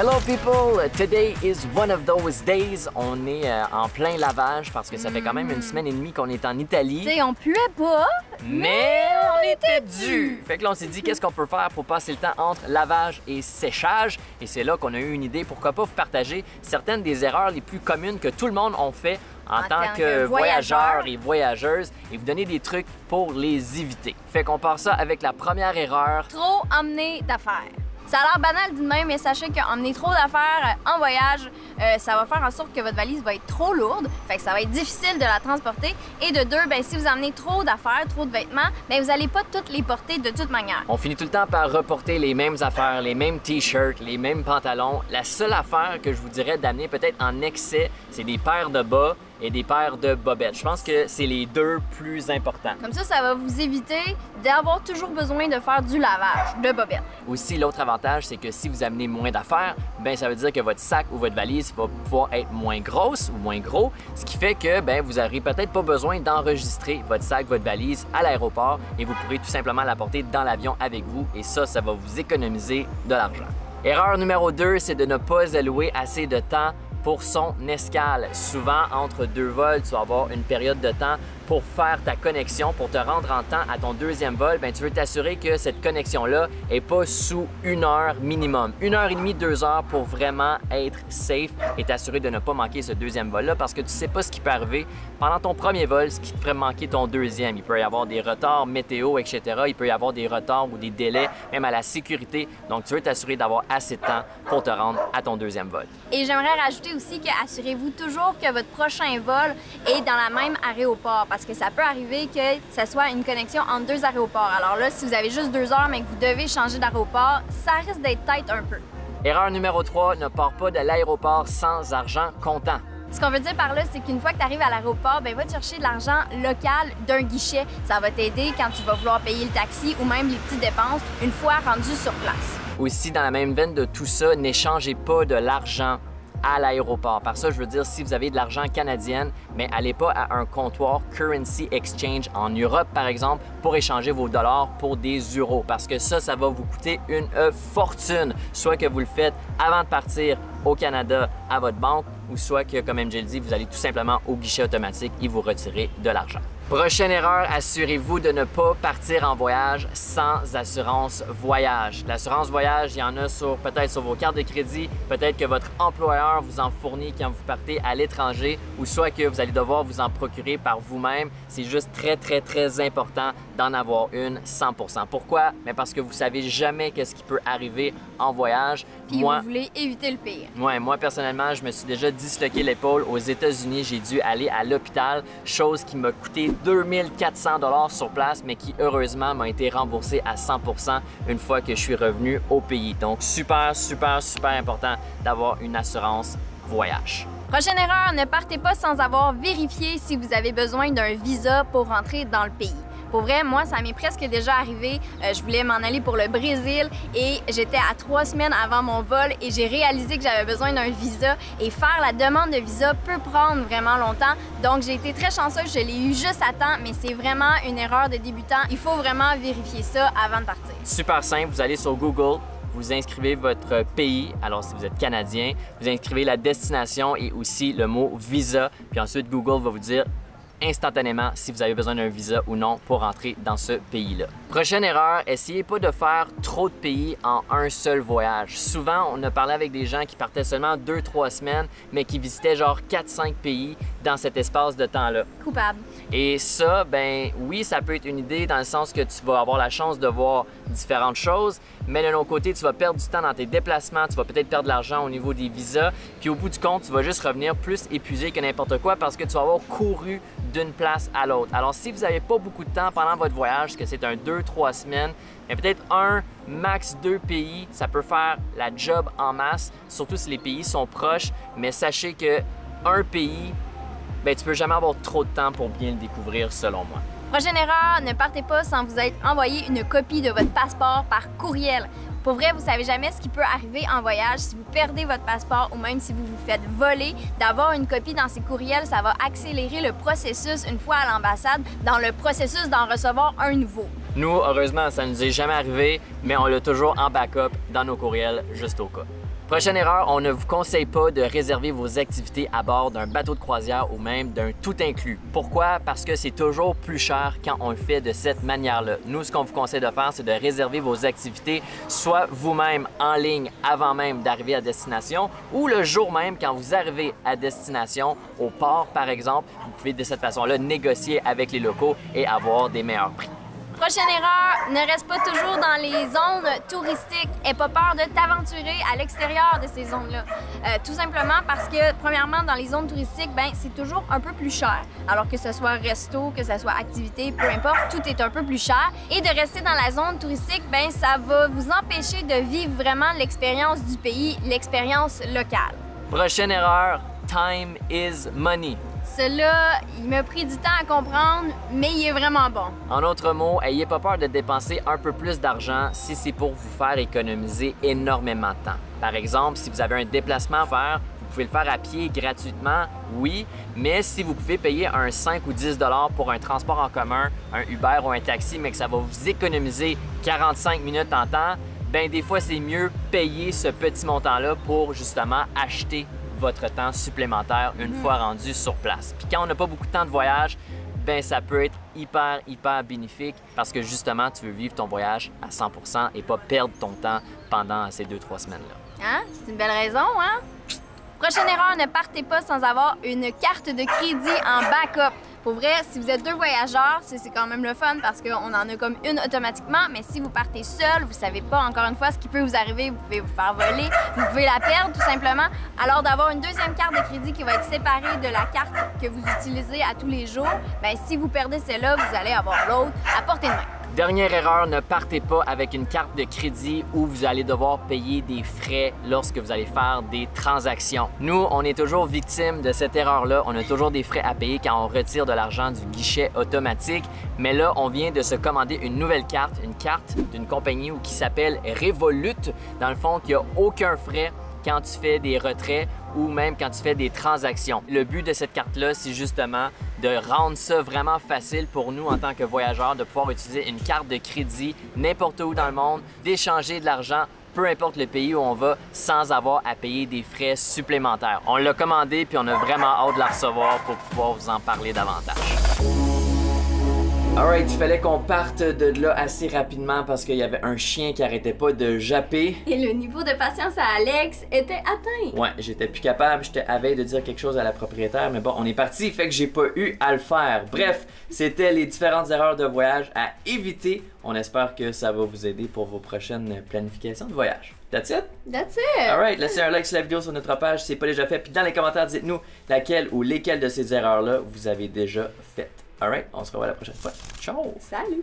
Hello people! Today is one of those days. On est en plein lavage parce que ça fait quand même une semaine et demie qu'on est en Italie. T'sais, on puait pas, mais on était dû! Fait que là, on s'est dit qu'est-ce qu'on peut faire pour passer le temps entre lavage et séchage. Et c'est là qu'on a eu une idée. Pourquoi pas vous partager certaines des erreurs les plus communes que tout le monde en fait en tant que voyageurs et voyageuses et vous donner des trucs pour les éviter. Fait qu'on part ça avec la première erreur. Trop emmener d'affaires. Ça a l'air banal dit de même, mais sachez qu'emmener trop d'affaires en voyage, ça va faire en sorte que votre valise va être trop lourde, fait que ça va être difficile de la transporter. Et de deux, ben, si vous emmenez trop d'affaires, trop de vêtements, ben, vous n'allez pas toutes les porter de toute manière. On finit tout le temps par reporter les mêmes affaires, les mêmes t-shirts, les mêmes pantalons. La seule affaire que je vous dirais d'amener peut-être en excès, c'est des paires de bas et des paires de bobettes. Je pense que c'est les deux plus importants. Comme ça va vous éviter d'avoir toujours besoin de faire du lavage de bobettes. Aussi, l'autre avantage, c'est que si vous amenez moins d'affaires, ben ça veut dire que votre sac ou votre valise va pouvoir être moins grosse ou moins gros, ce qui fait que ben, vous n'aurez peut-être pas besoin d'enregistrer votre sac, votre valise à l'aéroport et vous pourrez tout simplement la porter dans l'avion avec vous et ça va vous économiser de l'argent. Erreur numéro 2, c'est de ne pas allouer assez de temps pour son escale. Souvent, entre deux vols, tu vas avoir une période de temps pour faire ta connexion, pour te rendre en temps à ton deuxième vol. Bien, tu veux t'assurer que cette connexion-là n'est pas sous 1 heure minimum. 1 heure et demie, 2 heures pour vraiment être safe et t'assurer de ne pas manquer ce deuxième vol-là parce que tu ne sais pas ce qui peut arriver pendant ton premier vol, ce qui te ferait manquer ton deuxième. Il peut y avoir des retards météo, etc. Il peut y avoir des retards ou des délais, même à la sécurité. Donc, tu veux t'assurer d'avoir assez de temps pour te rendre à ton deuxième vol. Et j'aimerais rajouter aussi que assurez-vous toujours que votre prochain vol est dans la même aéroport parce que ça peut arriver que ça soit une connexion entre deux aéroports. Alors là, si vous avez juste 2 heures mais que vous devez changer d'aéroport, ça risque d'être tight un peu. Erreur numéro 3, ne pars pas de l'aéroport sans argent comptant. Ce qu'on veut dire par là, c'est qu'une fois que tu arrives à l'aéroport, ben va te chercher de l'argent local d'un guichet. Ça va t'aider quand tu vas vouloir payer le taxi ou même les petites dépenses une fois rendu sur place. Aussi, dans la même veine de tout ça, n'échangez pas de l'argent à l'aéroport. Par ça, je veux dire, si vous avez de l'argent canadien, mais allez pas à un comptoir Currency Exchange en Europe, par exemple, pour échanger vos dollars pour des euros. Parce que ça va vous coûter une fortune. Soit que vous le faites avant de partir au Canada à votre banque, ou soit que, comme MJ le dit, vous allez tout simplement au guichet automatique et vous retirer de l'argent. Prochaine erreur, assurez-vous de ne pas partir en voyage sans assurance voyage. L'assurance voyage, il y en a peut-être sur vos cartes de crédit, peut-être que votre employeur vous en fournit quand vous partez à l'étranger ou soit que vous allez devoir vous en procurer par vous-même. C'est juste très important d'en avoir une 100%. Pourquoi? Mais parce que vous savez jamais qu'est-ce qui peut arriver en voyage. Puis vous voulez éviter le pire. Ouais, moi personnellement, je me suis déjà disloqué l'épaule aux États-Unis. J'ai dû aller à l'hôpital, chose qui m'a coûté 2400 $ sur place, mais qui heureusement m'a été remboursé à 100% une fois que je suis revenu au pays. Donc super important d'avoir une assurance voyage. Prochaine erreur, ne partez pas sans avoir vérifié si vous avez besoin d'un visa pour rentrer dans le pays. Pour vrai, moi, ça m'est presque déjà arrivé. Je voulais m'en aller pour le Brésil et j'étais à 3 semaines avant mon vol et j'ai réalisé que j'avais besoin d'un visa et faire la demande de visa peut prendre vraiment longtemps. Donc, j'ai été très chanceuse, je l'ai eu juste à temps, mais c'est vraiment une erreur de débutant. Il faut vraiment vérifier ça avant de partir. Super simple, vous allez sur Google, vous inscrivez votre pays, alors si vous êtes Canadien, vous inscrivez la destination et aussi le mot visa, puis ensuite Google va vous dire instantanément si vous avez besoin d'un visa ou non pour rentrer dans ce pays-là. Prochaine erreur, essayez pas de faire trop de pays en un seul voyage. Souvent, on a parlé avec des gens qui partaient seulement 2-3 semaines, mais qui visitaient genre 4-5 pays dans cet espace de temps-là. Coupable. Et ça, ben oui, ça peut être une idée dans le sens que tu vas avoir la chance de voir différentes choses, mais de l'autre côté, tu vas perdre du temps dans tes déplacements, tu vas peut-être perdre de l'argent au niveau des visas, puis au bout du compte, tu vas juste revenir plus épuisé que n'importe quoi parce que tu vas avoir couru d'une place à l'autre. Alors, si vous n'avez pas beaucoup de temps pendant votre voyage, que c'est un 2-3 semaines, mais peut-être max 2 pays, ça peut faire la job en masse, surtout si les pays sont proches, mais sachez que un pays, ben, tu peux jamais avoir trop de temps pour bien le découvrir, selon moi. Prochaine erreur, ne partez pas sans vous être envoyé une copie de votre passeport par courriel. Pour vrai, vous savez jamais ce qui peut arriver en voyage. Si vous perdez votre passeport ou même si vous vous faites voler, d'avoir une copie dans ces courriels, ça va accélérer le processus une fois à l'ambassade dans le processus d'en recevoir un nouveau. Nous, heureusement, ça ne nous est jamais arrivé, mais on l'a toujours en backup dans nos courriels, juste au cas. Prochaine erreur, on ne vous conseille pas de réserver vos activités à bord d'un bateau de croisière ou même d'un tout inclus. Pourquoi? Parce que c'est toujours plus cher quand on le fait de cette manière-là. Nous, ce qu'on vous conseille de faire, c'est de réserver vos activités soit vous-même en ligne avant même d'arriver à destination ou le jour même quand vous arrivez à destination, au port par exemple. Vous pouvez de cette façon-là négocier avec les locaux et avoir des meilleurs prix. Prochaine erreur, ne reste pas toujours dans les zones touristiques. N'aie pas peur de t'aventurer à l'extérieur de ces zones-là. Tout simplement parce que, premièrement, dans les zones touristiques, ben, c'est toujours un peu plus cher. Alors que ce soit resto, que ce soit activité, peu importe, tout est un peu plus cher. Et de rester dans la zone touristique, ben, ça va vous empêcher de vivre vraiment l'expérience du pays, l'expérience locale. Prochaine erreur, time is money. Cela, il m'a pris du temps à comprendre, mais il est vraiment bon. En d'autres mots, ayez pas peur de dépenser un peu plus d'argent si c'est pour vous faire économiser énormément de temps. Par exemple, si vous avez un déplacement à faire, vous pouvez le faire à pied gratuitement, oui, mais si vous pouvez payer un 5 ou 10 $ pour un transport en commun, un Uber ou un taxi, mais que ça va vous économiser 45 minutes en temps, ben des fois, c'est mieux payer ce petit montant-là pour justement acheter votre temps supplémentaire une fois rendu sur place. Puis quand on n'a pas beaucoup de temps de voyage, ben ça peut être hyper bénéfique parce que justement, tu veux vivre ton voyage à 100% et pas perdre ton temps pendant ces 2-3 semaines-là. Hein? C'est une belle raison, hein? Prochaine erreur, ne partez pas sans avoir une carte de crédit en backup. Pour vrai, si vous êtes 2 voyageurs, c'est quand même le fun parce qu'on en a comme une automatiquement, mais si vous partez seul, vous savez pas encore une fois ce qui peut vous arriver, vous pouvez vous faire voler, vous pouvez la perdre tout simplement. Alors d'avoir une deuxième carte de crédit qui va être séparée de la carte que vous utilisez à tous les jours, bien si vous perdez celle-là, vous allez avoir l'autre à portée de main. Dernière erreur, ne partez pas avec une carte de crédit où vous allez devoir payer des frais lorsque vous allez faire des transactions. Nous, on est toujours victime de cette erreur-là. On a toujours des frais à payer quand on retire de l'argent du guichet automatique. Mais là, on vient de se commander une nouvelle carte, une carte d'une compagnie qui s'appelle Revolut. Dans le fond, qui n'a aucun frais quand tu fais des retraits ou même quand tu fais des transactions. Le but de cette carte-là, c'est justement de rendre ça vraiment facile pour nous en tant que voyageurs, de pouvoir utiliser une carte de crédit n'importe où dans le monde, d'échanger de l'argent, peu importe le pays où on va, sans avoir à payer des frais supplémentaires. On l'a commandé puis on a vraiment hâte de la recevoir pour pouvoir vous en parler davantage. Alright, il fallait qu'on parte de là assez rapidement parce qu'il y avait un chien qui arrêtait pas de japper. Et le niveau de patience à Alex était atteint. Ouais, j'étais plus capable, j'étais à veille de dire quelque chose à la propriétaire, mais bon, on est parti, fait que j'ai pas eu à le faire. Bref, c'était les différentes erreurs de voyage à éviter. On espère que ça va vous aider pour vos prochaines planifications de voyage. That's it? That's it! Alright, laissez un like sur la vidéo sur notre page si c'est pas déjà fait, puis dans les commentaires, dites-nous laquelle ou lesquelles de ces erreurs-là vous avez déjà faites. Alright, on se revoit la prochaine fois. Ciao! Salut!